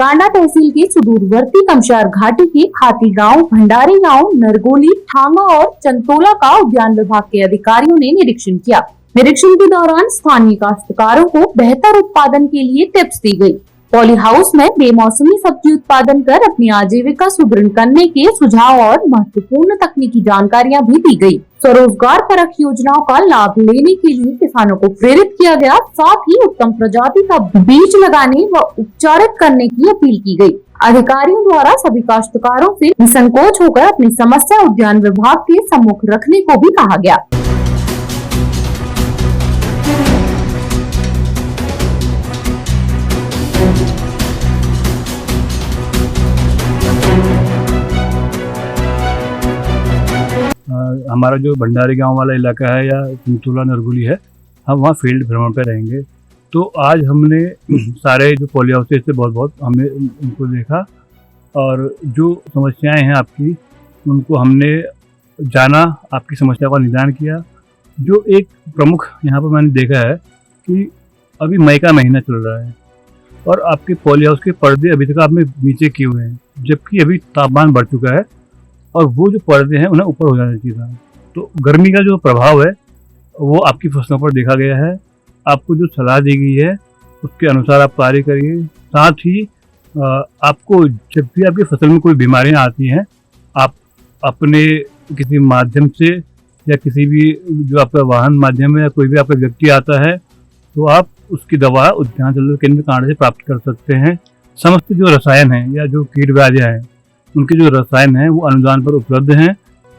कांडा तहसील के सुदूरवर्ती कमशार घाटी के खाती गांव, भंडारी गांव, नरगोली, ठांगा और चंतोला का उद्यान विभाग के अधिकारियों ने निरीक्षण किया। निरीक्षण के दौरान स्थानीय काश्तकारों को बेहतर उत्पादन के लिए टिप्स दी गई। पॉली हाउस में बेमौसमी सब्जी उत्पादन कर अपनी आजीविका सुदृढ़ करने के सुझाव और महत्वपूर्ण तकनीकी जानकारियां भी दी गई। स्वरोजगार परख योजनाओं का लाभ लेने के लिए किसानों को प्रेरित किया गया। साथ ही उत्तम प्रजाति का बीज लगाने व उपचारित करने की अपील की गई। अधिकारियों द्वारा सभी काश्तकारों से निसंकोच होकर अपनी समस्या उद्यान विभाग के सम्मुख रखने को भी कहा गया। हमारा जो भंडारी गांव वाला इलाका है या चंतोला नरगोली है, हम वहाँ फील्ड भ्रमण पे रहेंगे। तो आज हमने सारे जो पॉली हाउसेस से बहुत हमने उनको देखा और जो समस्याएं हैं आपकी उनको हमने जाना, आपकी समस्या का निदान किया। जो एक प्रमुख यहाँ पर मैंने देखा है कि अभी मई का महीना चल रहा है और आपके पॉली हाउस के पर्दे अभी तक आपने नीचे किए हुए हैं, जबकि अभी तापमान बढ़ चुका है और वो जो पर्दे हैं उन्हें ऊपर हो जाना चाहिए था। तो गर्मी का जो प्रभाव है वो आपकी फसलों पर देखा गया है। आपको जो सलाह दी गई है उसके अनुसार आप कार्य करिए। साथ ही आपको जब भी आपकी फसल में कोई बीमारियां आती हैं, आप अपने किसी माध्यम से या किसी भी जो आपका वाहन माध्यम है या कोई भी आपका व्यक्ति आता है तो आप उसकी दवा उद्यान केंद्र कांडा से प्राप्त कर सकते हैं। समस्त जो रसायन हैं या जो कीट व्याधियाँ हैं उनके जो रसायन हैं वो अनुदान पर उपलब्ध हैं।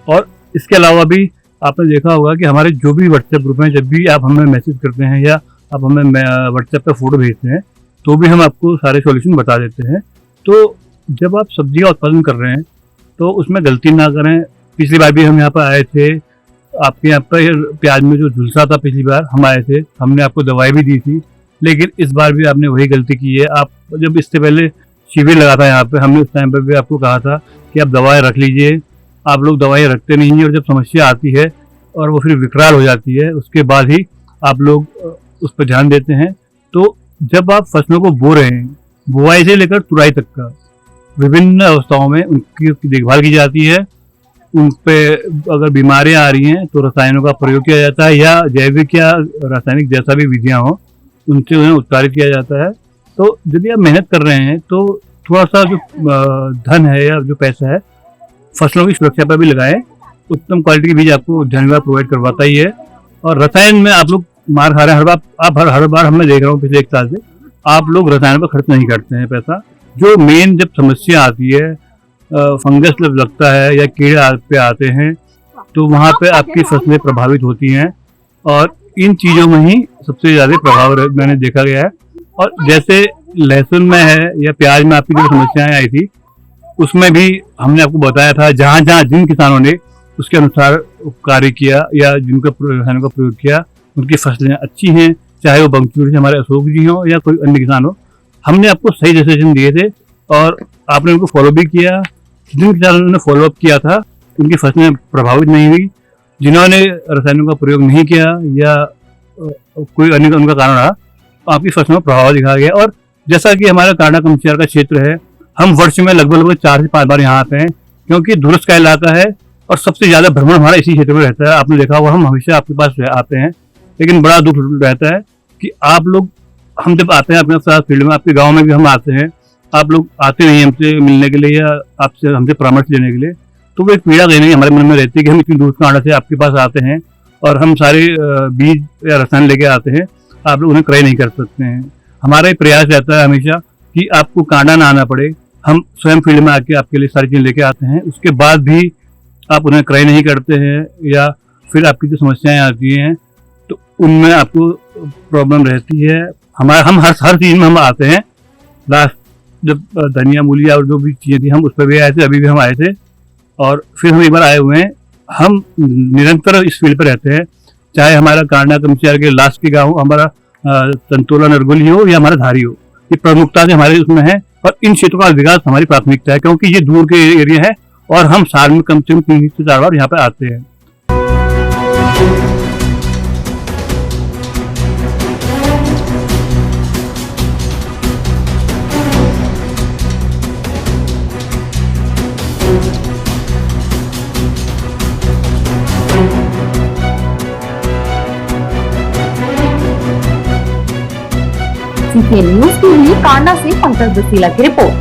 और इसके अलावा भी आपने देखा होगा कि हमारे जो भी व्हाट्सएप ग्रुप हैं, जब भी आप हमें मैसेज करते हैं या आप हमें व्हाट्सएप पे फोटो भेजते हैं तो भी हम आपको सारे सॉल्यूशन बता देते हैं। तो जब आप सब्जी का उत्पादन कर रहे हैं तो उसमें गलती ना करें। पिछली बार भी हम यहाँ पर आए थे, आपके यहाँ पर प्याज में जो झुलसा था पिछली बार हम आए थे, हमने आपको दवाई भी दी थी, लेकिन इस बार भी आपने वही गलती की है। आप जब इससे पहले शिविर लगा था यहाँ पे, हमने उस टाइम पर भी आपको कहा था कि आप दवाएं रख लीजिए। आप लोग दवाएं रखते नहीं हैं और जब समस्या आती है और वो फिर विकराल हो जाती है उसके बाद ही आप लोग उस पर ध्यान देते हैं। तो जब आप फसलों को बो रहे हैं, बुआई से लेकर तुराई तक का विभिन्न अवस्थाओं में उनकी देखभाल की जाती है। उन पे अगर बीमारियां आ रही हैं तो रसायनों का प्रयोग किया जाता है या जैविक या रासायनिक जैसा भी विधियाँ हों उनसे उन्हें उत्पादित किया जाता है। तो यदि आप मेहनत कर रहे हैं तो थोड़ा सा जो धन है या जो पैसा है फसलों की सुरक्षा पर भी लगाएं। उत्तम क्वालिटी के बीज आपको उद्यान विभाग प्रोवाइड करवाता ही है। और रसायन में आप लोग मार खा रहे हैं हर बार मैं देख रहा हूँ पिछले 1 साल से आप लोग रसायन पर खर्च नहीं करते हैं पैसा। जो मेन जब समस्या आती है, फंगस जब लगता है या कीड़े पे आते हैं तो वहाँ पे आपकी फसलें प्रभावित होती हैं और इन चीज़ों में ही सबसे ज़्यादा प्रभाव मैंने देखा गया है। और जैसे लहसुन में है या प्याज में आपकी जो समस्याएं आई थी उसमें भी हमने आपको बताया था, जहाँ जिन किसानों ने उसके अनुसार कार्य किया या जिनका रसायनों का प्रयोग किया उनकी फसलें अच्छी हैं, चाहे वो बंकुर से हमारे अशोक जी हों या कोई अन्य किसान हो। हमने आपको सही डिसीजन दिए थे और आपने उनको फॉलो भी किया। जिन किसानों ने फॉलोअप किया था उनकी फसलें प्रभावित नहीं हुई। जिन्होंने रसायनों का प्रयोग नहीं किया या कोई अन्य उनका कारण रहा आपकी फसलों में प्रभाव दिखा गया। और जैसा कि हमारा कांडा कमसियार का क्षेत्र है, हम वर्ष में लगभग 4 से 5 बार यहाँ आते हैं क्योंकि दूरस्थ का इलाका है और सबसे ज्यादा भ्रमण हमारा इसी क्षेत्र में रहता है। आपने देखा हुआ हम हमेशा आपके पास आते हैं, लेकिन बड़ा दुख रहता है कि आप लोग, हम जब आते हैं अपने साथ फील्ड में, आपके गाँव में भी हम आते हैं, आप लोग आते नहीं हमसे मिलने के लिए या आपसे हमसे परामर्श लेने के लिए। तो वो एक पीड़ा कहीं नहीं हमारे मन में रहती है कि हम इतनी दूर कांडा से आपके पास आते हैं और हम सारे बीज या रसायन लेके आते हैं, आप लोग उन्हें क्रय नहीं कर सकते हैं। हमारा ये प्रयास रहता है हमेशा कि आपको कांडा ना आना पड़े, हम स्वयं फील्ड में आके आपके लिए सारी चीज़ें लेके आते हैं। उसके बाद भी आप उन्हें क्रय नहीं करते हैं या फिर आपकी जो समस्याएं आती हैं तो उनमें आपको प्रॉब्लम रहती है। हम हर चीज़ में हम आते हैं। लास्ट जब धनिया मूली और जो भी चीज़ें थी हम उस पर भी आए थे, अभी भी हम आए थे और फिर हम एक बार आए हुए हैं। हम निरंतर इस फील्ड पर रहते हैं, चाहे हमारा कांडा कमसियार के लास्ट के गाँव हमारा चंतोला नरगोली हो या हमारा धारी हो, ये प्रमुखता से हमारे उसमें है। और इन क्षेत्रों का विकास हमारी प्राथमिकता है क्योंकि ये दूर के एरिया है और हम साल में कम से कम 3 से 4 बार यहाँ पे आते हैं। CCN न्यूज के लिए कांडा से पंकज बसीला की रिपोर्ट।